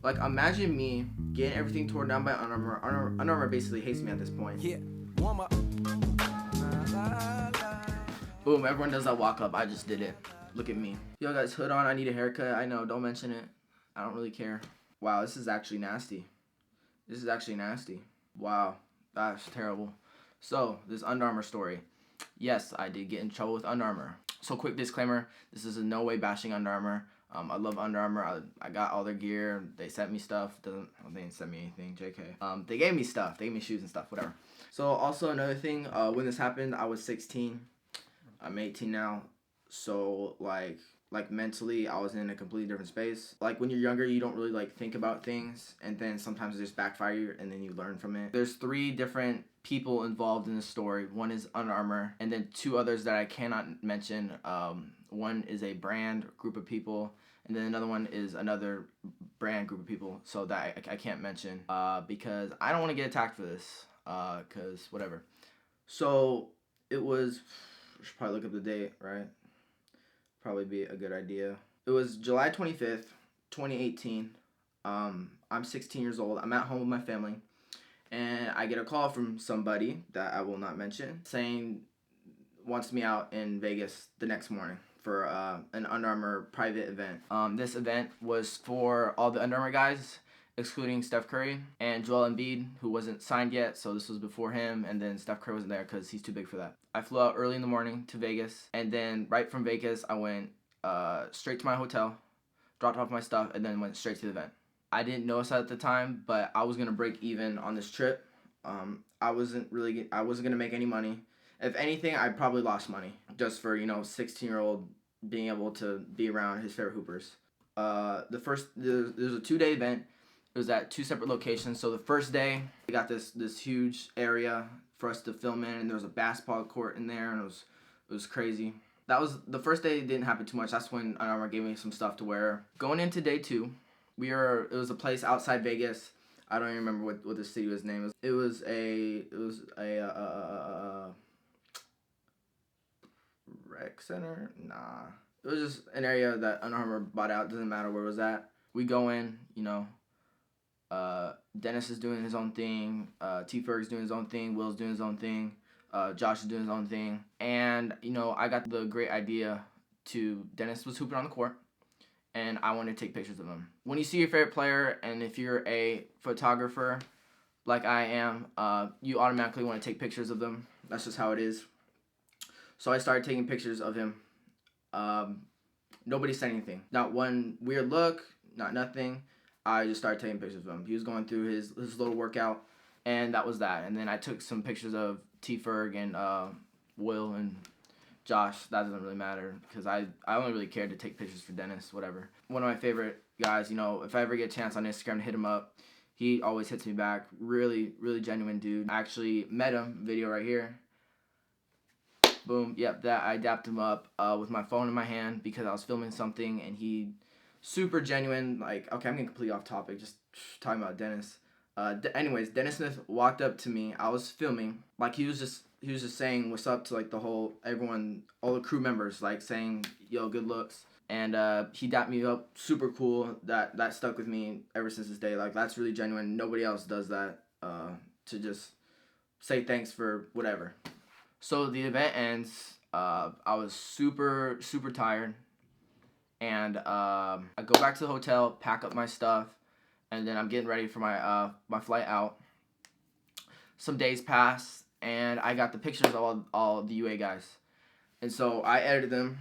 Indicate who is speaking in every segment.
Speaker 1: Like, imagine me getting everything torn down by Under Armour. Under Armour basically hates me at this point.
Speaker 2: Yeah, warm up.
Speaker 1: Boom, everyone does that walk up. I just did it. Look at me. Yo, guys, hood on. I need a haircut. I know, don't mention it. I don't really care. Wow, this is actually nasty. This is actually nasty. Wow, that's terrible. So, this Under Armour story. Yes, I did get in trouble with Under Armour. So, quick disclaimer, this is in no way bashing Under Armour. I love Under Armour. I got all their gear. They sent me stuff. They didn't send me anything, JK. They gave me stuff. They gave me shoes and stuff, whatever. So, also another thing, when this happened, I was 16. I'm 18 now. So, like mentally, I was in a completely different space. Like, when you're younger, you don't really, like, think about things, and then sometimes it just backfire you, and then you learn from it. There's 3 different people involved in the story. One is Under Armour, and then 2 others that I cannot mention. One is a brand group of people, and then another one is another brand group of people, so that I can't mention, because I don't want to get attacked for this, because whatever. So, it was, I should probably look up the date, right? Probably be a good idea. It was July 25th, 2018. I'm 16 years old. I'm at home with my family, and I get a call from somebody that I will not mention saying wants me out in Vegas the next morning for an Under Armour private event. This event was for all the Under Armour guys, excluding Steph Curry and Joel Embiid, who wasn't signed yet, so this was before him, and then Steph Curry wasn't there because he's too big for that. I flew out early in the morning to Vegas, and then right from Vegas, I went straight to my hotel, dropped off my stuff, and then went straight to the event. I didn't notice that at the time, but I was gonna break even on this trip. I wasn't gonna make any money. If anything, I probably lost money just for 16-year-old being able to be around his favorite hoopers. There's a 2-day event. It was at 2 separate locations. So the first day, we got this huge area for us to film in, and there was a basketball court in there, and it was crazy. That was the first day. It didn't happen too much. That's when Under Armour gave me some stuff to wear. Going into day 2, it was a place outside Vegas. I don't even remember what the city was named. It was a rec center. Nah, it was just an area that Under Armour bought out. Doesn't matter where it was at. We go in, Dennis is doing his own thing, T. Ferg's doing his own thing, Will's doing his own thing, Josh is doing his own thing, and, I got the great idea Dennis was hooping on the court, and I wanted to take pictures of him. When you see your favorite player, and if you're a photographer, like I am, you automatically want to take pictures of them. That's just how it is. So I started taking pictures of him. Nobody said anything. Not one weird look, not nothing. I just started taking pictures of him. He was going through his little workout, and that was that. And then I took some pictures of T. Ferg and Will and Josh. That doesn't really matter because I only really cared to take pictures for Dennis, whatever. One of my favorite guys, if I ever get a chance on Instagram to hit him up, he always hits me back. Really, really genuine dude. I actually met him, video right here. Boom, yep, I dapped him up with my phone in my hand because I was filming something, and he... super genuine, okay, I'm getting completely off topic, just talking about Dennis. Anyways, Dennis Smith walked up to me. I was filming. He was just saying what's up to, everyone, all the crew members, saying, yo, good looks. And he dapped me up, super cool. That stuck with me ever since this day. That's really genuine. Nobody else does that, to just say thanks for whatever. So the event ends. I was super, super tired. And I go back to the hotel, pack up my stuff, and then I'm getting ready for my flight out. Some days pass, and I got the pictures of all the UA guys. And so I edited them,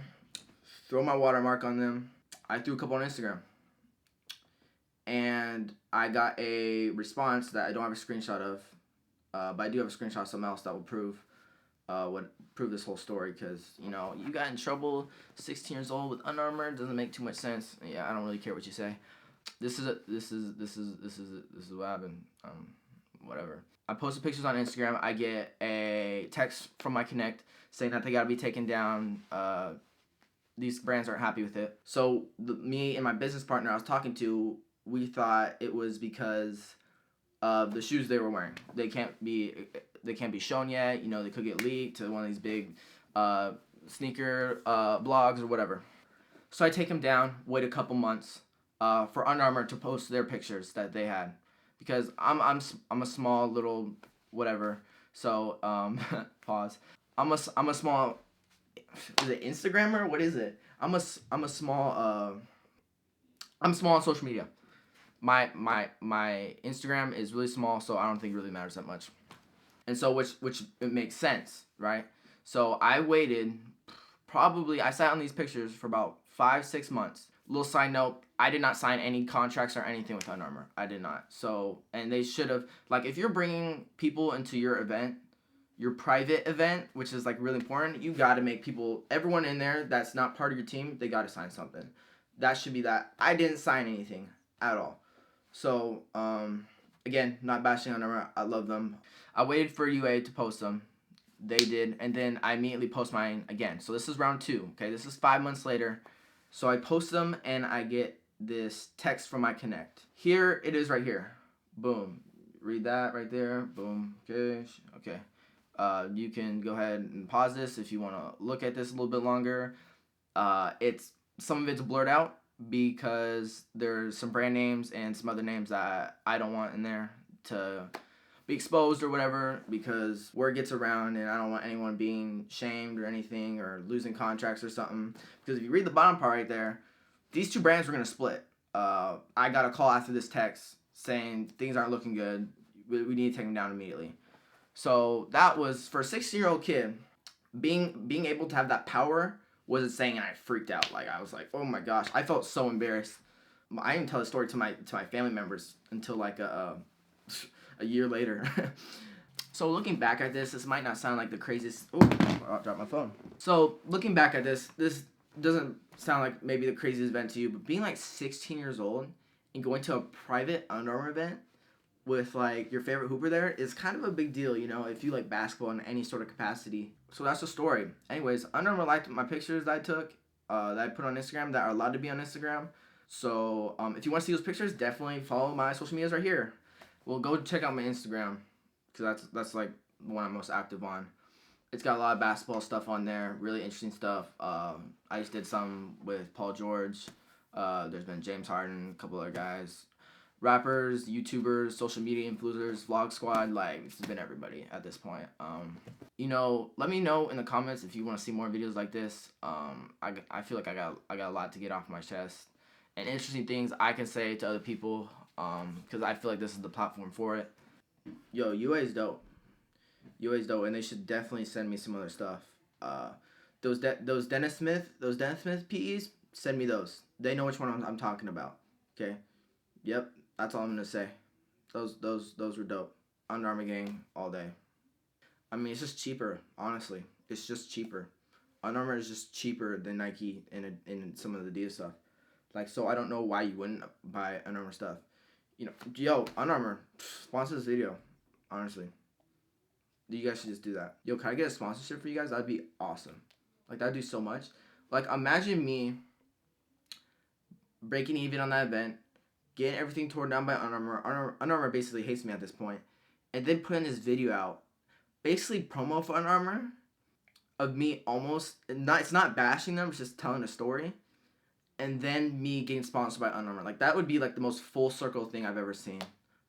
Speaker 1: throw my watermark on them. I threw a couple on Instagram. And I got a response that I don't have a screenshot of, but I do have a screenshot of something else that will prove this whole story, because you got in trouble 16 years old with Under Armour. Doesn't make too much sense. Yeah, I don't really care what you say. This is what happened. Whatever. I posted pictures on Instagram. I get a text from my Connect saying that they gotta be taken down. These brands aren't happy with it. So me and my business partner I was talking to, we thought it was because of the shoes they were wearing. They can't be shown yet. They could get leaked to one of these big sneaker blogs or whatever. So I take them down, wait a couple months. for Under Armour to post their pictures that they had, because I'm a small little whatever. So pause. I'm a small, is it Instagrammer? What is it? I'm small I'm small on social media. My Instagram is really small, so I don't think it really matters that much. And so which it makes sense, right? So I waited, probably I sat on these pictures for about 5-6 months. Little side note, I did not sign any contracts or anything with Under Armour. I did not. So, and they should have, like, if you're bringing people into your event, your private event, which is like really important, you got to make people, everyone in there that's not part of your team, they got to sign something. That should be that. I didn't sign anything at all. So, again, not bashing on Armour. I love them. I waited for UA to post them. They did, and then I immediately post mine again. So this is round 2. Okay, this is 5 months later. So I post them, and I get this text from my Connect. Here it is right here. Boom. Read that right there. Boom. Okay. Okay. You can go ahead and pause this if you want to look at this a little bit longer. Some of it's blurred out because there's some brand names and some other names that I don't want in there to be exposed or whatever, because word gets around and I don't want anyone being shamed or anything or losing contracts or something. Because if you read the bottom part right there, these two brands were going to split. I got a call after this text saying things aren't looking good. We need to take them down immediately. So that was, for a 16-year-old kid, being able to have that power was insane, and I freaked out. Like, I was like, oh my gosh, I felt so embarrassed. I didn't tell the story to my family members until like a year later. So looking back at this might not sound like the craziest. Oh, I dropped my phone. So looking back at this doesn't sound like maybe the craziest event to you, but being like 16 years old and going to a private Under Armour event with like your favorite hooper there is kind of a big deal, you know, if you like basketball in any sort of capacity. So that's the story. Anyways, Under Armour liked my pictures that I took, that I put on Instagram, that are allowed to be on Instagram. So if you want to see those pictures, definitely follow my social medias right here. Well, go check out my Instagram, because that's like the one I'm most active on. It's got a lot of basketball stuff on there, really interesting stuff. I just did some with Paul George. There's been James Harden, a couple other guys. Rappers, YouTubers, social media influencers, vlog squad, like, it's been everybody at this point. You know, let me know in the comments if you want to see more videos like this. I feel like I got a lot to get off my chest, and interesting things I can say to other people, because I feel like this is the platform for it. Yo, UA is dope. UA is dope, and they should definitely send me some other stuff. Those Dennis Smith PEs, send me those. They know which one I'm talking about. Okay. Yep. That's all I'm gonna say. Those were dope. Under Armour gang all day. I mean, it's just cheaper. Honestly, it's just cheaper. Under Armour is just cheaper than Nike and some of the Adidas stuff. Like, so I don't know why you wouldn't buy Under Armour stuff. You know, yo, Under Armour, sponsor this video. Honestly, you guys should just do that. Yo, can I get a sponsorship for you guys? That'd be awesome. Like, that'd do so much. Like, imagine me breaking even on that event, getting everything torn down by Under Armour. Under Armour basically hates me at this point. And then putting this video out. Basically promo for Under Armour. Of me almost, it's not bashing them, it's just telling a story. And then me getting sponsored by Under Armour. Like, that would be like the most full circle thing I've ever seen.